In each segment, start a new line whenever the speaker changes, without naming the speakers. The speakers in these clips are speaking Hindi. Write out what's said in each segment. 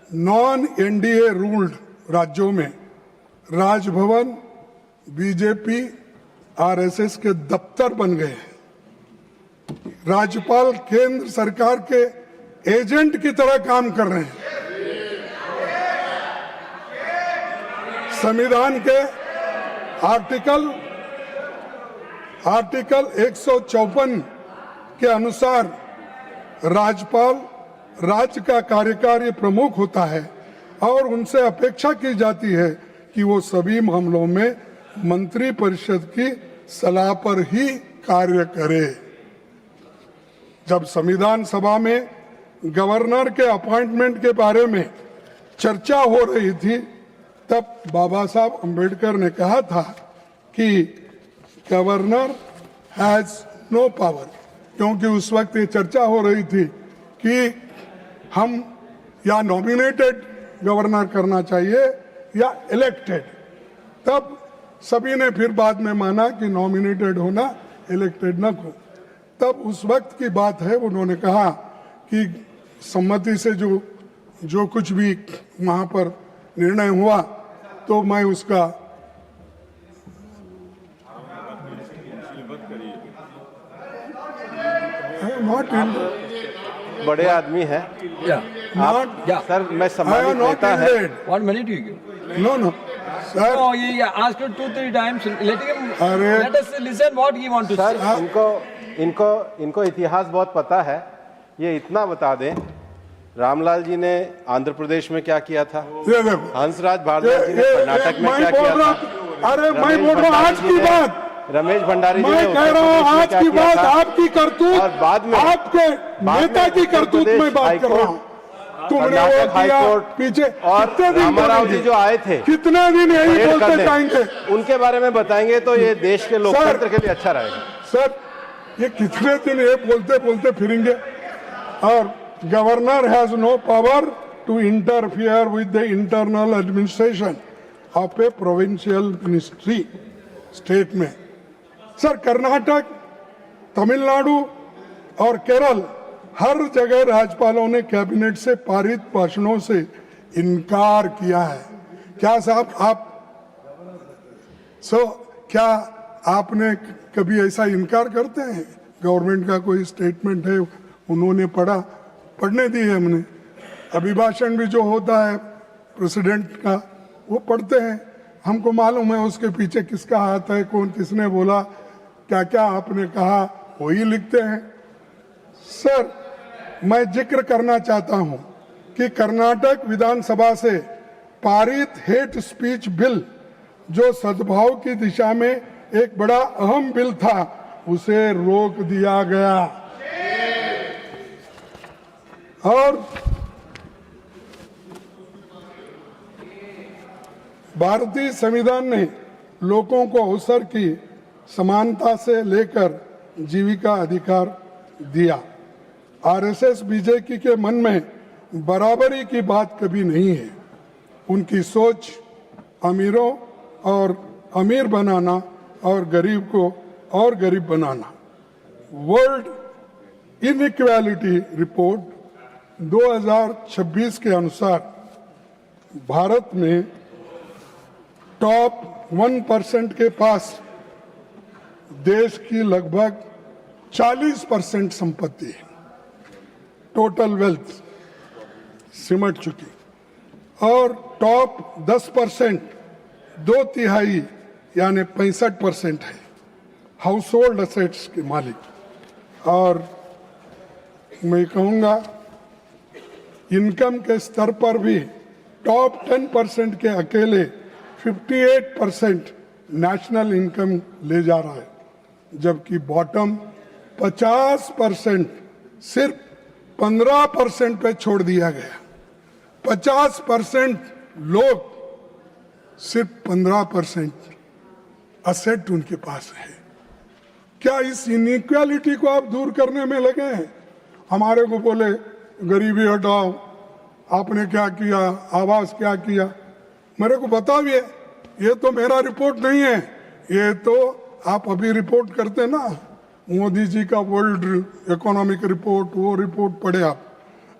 नॉन एनडीए रूल्ड राज्यों में राजभवन बीजेपी आरएसएस के दफ्तर बन गए हैं। राज्यपाल केंद्र सरकार के एजेंट की तरह काम कर रहे हैं। संविधान के आर्टिकल 154 के अनुसार राज्यपाल राज्य का कार्यकारी प्रमुख होता है और उनसे अपेक्षा की जाती है कि वो सभी मामलों में मंत्रिपरिषद की सलाह पर ही कार्य करे। जब संविधान सभा में गवर्नर के अपॉइंटमेंट के बारे में चर्चा हो रही थी, तब बाबा साहब अंबेडकर ने कहा था कि गवर्नर हैज नो पावर, क्योंकि उस वक्त ये चर्चा हो रही थी कि हम या नॉमिनेटेड गवर्नर करना चाहिए या इलेक्टेड। तब सभी ने फिर बाद में माना कि नॉमिनेटेड होना, इलेक्टेड न हो। तब उस वक्त की बात है, उन्होंने कहा कि सम्मति से जो कुछ भी वहाँ पर निर्णय हुआ तो मैं उसका नॉट
बड़े आदमी है सर, मैं सम्मानित नेता है।
What minute do you give?
No sir,
No, he asked you 2-3 times. Let us listen what he wants to
sir
say.
इनको इतिहास बहुत पता है। ये इतना बता दें, रामलाल जी ने आंध्र प्रदेश में क्या किया था, हंसराज भारद्वाज जी ने कर्नाटक में क्या किया था।
अरे मैं बोल रहा हूँ आज की बात,
रमेश भंडारी जी ने
मैं कह रहा हूँ आज की बात, आपकी करतूत
और बाद में
आपके नेता की करतूत में बात कर रहा हूँ। तुमने वो किया पीछे,
और रामाराव जी जो आए थे,
कितने दिन यही बोलते जाएंगे,
उनके बारे में बताएंगे तो ये देश के लोकतंत्र के लिए अच्छा रहेगा।
सर, ये कितने दिन ये बोलते बोलते फिरेंगे। और governor has no power to interfere with the internal administration of a provincial ministry state में। सर, कर्नाटक, तमिलनाडु और केरल, हर जगह राज्यपालों ने कैबिनेट से पारित भाषणों से इनकार किया है। क्या साहब क्या आपने कभी ऐसा इनकार करते हैं? गवर्नमेंट का कोई स्टेटमेंट है, उन्होंने पढ़ने दी है हमने। अभिभाषण भी जो होता है प्रेसिडेंट का, वो पढ़ते हैं, हमको मालूम है उसके पीछे किसका हाथ है, कौन किसने बोला, क्या क्या आपने कहा, वही लिखते हैं। सर, मैं जिक्र करना चाहता हूं कि कर्नाटक विधानसभा से पारित हेट स्पीच बिल, जो सद्भाव की दिशा में एक बड़ा अहम बिल था, उसे रोक दिया गया। और भारतीय संविधान ने लोगों को अवसर की समानता से लेकर जीविका अधिकार दिया। आरएसएस बीजेपी के मन में बराबरी की बात कभी नहीं है। उनकी सोच अमीरों और अमीर बनाना और गरीब को और गरीब बनाना। वर्ल्ड इनइक्वालिटी रिपोर्ट 2026 के अनुसार भारत में टॉप 1% के पास देश की लगभग 40% संपत्ति है। टोटल वेल्थ सिमट चुकी। और टॉप 10%, 2/3 यानी 65% है हाउस होल्ड असेट्स के मालिक। और मैं कहूँगा इनकम के स्तर पर भी टॉप 10% के अकेले 58% नेशनल इनकम ले जा रहा है, जबकि बॉटम 50% सिर्फ 15% पे छोड़ दिया गया। 50% लोग, सिर्फ 15% असेट उनके पास है। क्या इस इनइक्वालिटी को आप दूर करने में लगे हैं? हमारे को बोले गरीबी हटाओ, आपने क्या किया, आवास क्या किया। मेरे को बताइए, ये तो मेरा रिपोर्ट नहीं है, ये तो आप अभी रिपोर्ट करते ना, मोदी जी का वर्ल्ड इकोनॉमिक रिपोर्ट, वो रिपोर्ट पढ़े आप।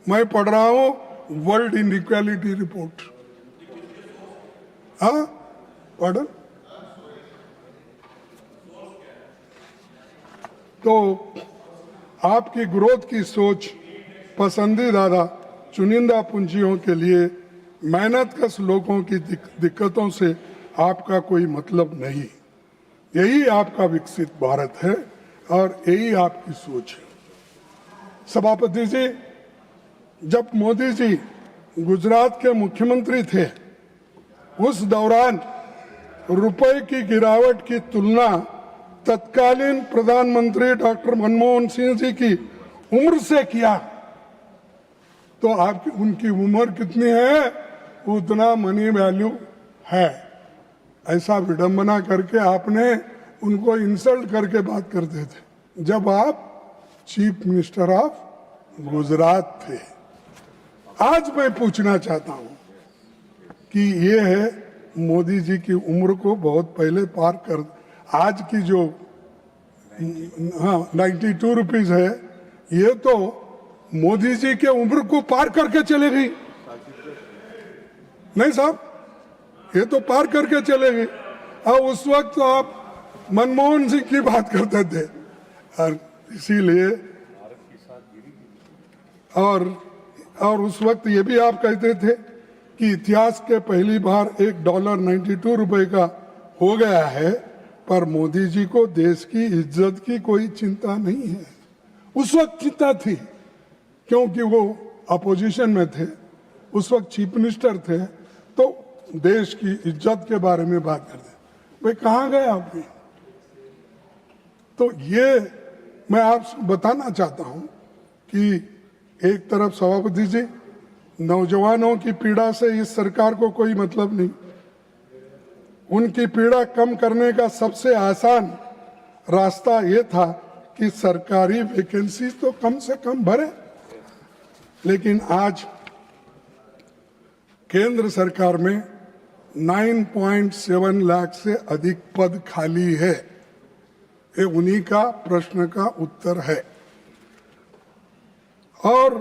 मैं पढ़ रहा हूँ वर्ल्ड इनइक्वालिटी रिपोर्ट। हाँ, पॉर्डन। तो आपकी ग्रोथ की सोच पसंदीदा चुनिंदा पूंजियों के लिए मेहनतकश लोगों की दिक्कतों से आपका कोई मतलब नहीं। यही आपका विकसित भारत है और यही आपकी सोच है। सभापति जी, जब मोदी जी गुजरात के मुख्यमंत्री थे, उस दौरान रुपए की गिरावट की तुलना तत्कालीन प्रधानमंत्री डॉक्टर मनमोहन सिंह जी की उम्र से किया तो आपकी उनकी उम्र कितनी है उतना मनी वैल्यू है। ऐसा विडंबना करके आपने उनको इंसल्ट करके बात करते थे जब आप चीफ मिनिस्टर ऑफ गुजरात थे। आज मैं पूछना चाहता हूं कि ये है मोदी जी की उम्र को बहुत पहले पार कर, आज की जो 92 रुपीज है, ये तो मोदी जी के उम्र को पार करके चले गई। नहीं साहब, ये तो पार करके चले गई। और उस वक्त तो आप मनमोहन सिंह की बात करते थे और इसीलिए और उस वक्त ये भी आप कहते थे कि इतिहास के पहली बार $1.92 का हो गया है, पर मोदी जी को देश की इज्जत की कोई चिंता नहीं है। उस वक्त चिंता थी क्योंकि वो अपोजिशन में थे, उस वक्त चीफ मिनिस्टर थे, तो देश की इज्जत के बारे में बात करते। भाई कहाँ गए आप भी? तो ये मैं आपसे बताना चाहता हूं कि एक तरफ सभापति जी, नौजवानों की पीड़ा से इस सरकार को कोई मतलब नहीं। उनकी पीड़ा कम करने का सबसे आसान रास्ता ये था कि सरकारी वैकेंसी तो कम से कम भरे। लेकिन आज केंद्र सरकार में 9.7 लाख से अधिक पद खाली है। ये उन्हीं का प्रश्न का उत्तर है। और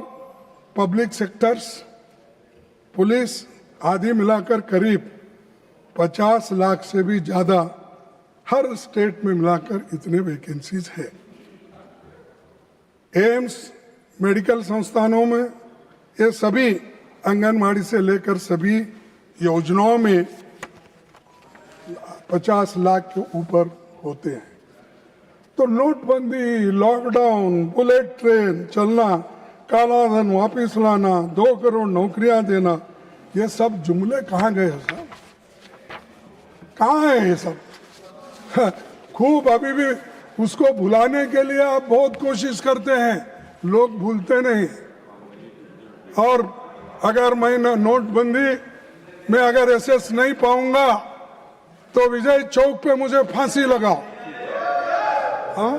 पब्लिक सेक्टर्स, पुलिस आदि मिलाकर करीब 50 लाख से भी ज्यादा हर स्टेट में मिलाकर इतने वैकेंसीज है। एम्स, मेडिकल संस्थानों में ये सभी आंगनबाड़ी से लेकर सभी योजनाओं में 50 लाख के ऊपर होते हैं। तो नोटबंदी, लॉकडाउन, बुलेट ट्रेन चलना, काला धन वापिस लाना, 2 करोड़ नौकरियां देना, ये सब जुमले कहाँ गए साहब? कहाँ है ये सब? खूब अभी भी उसको भुलाने के लिए आप बहुत कोशिश करते हैं, लोग भूलते नहीं। और अगर मैं नोटबंदी में अगर एसेस नहीं पाऊंगा तो विजय चौक पे मुझे फांसी लगाओ। हाँ,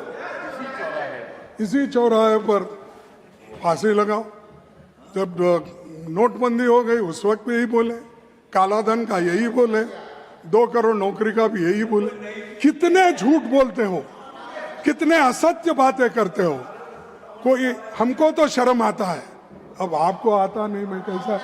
इसी चौराहे पर फांसी लगाओ। जब नोटबंदी हो गई उस वक्त भी यही बोले, काला धन का यही बोले, 2 करोड़ नौकरी का भी यही बोले। कितने झूठ बोलते हो, कितने असत्य बातें करते हो। कोई हमको तो शर्म आता है, अब आपको आता नहीं, मैं कैसा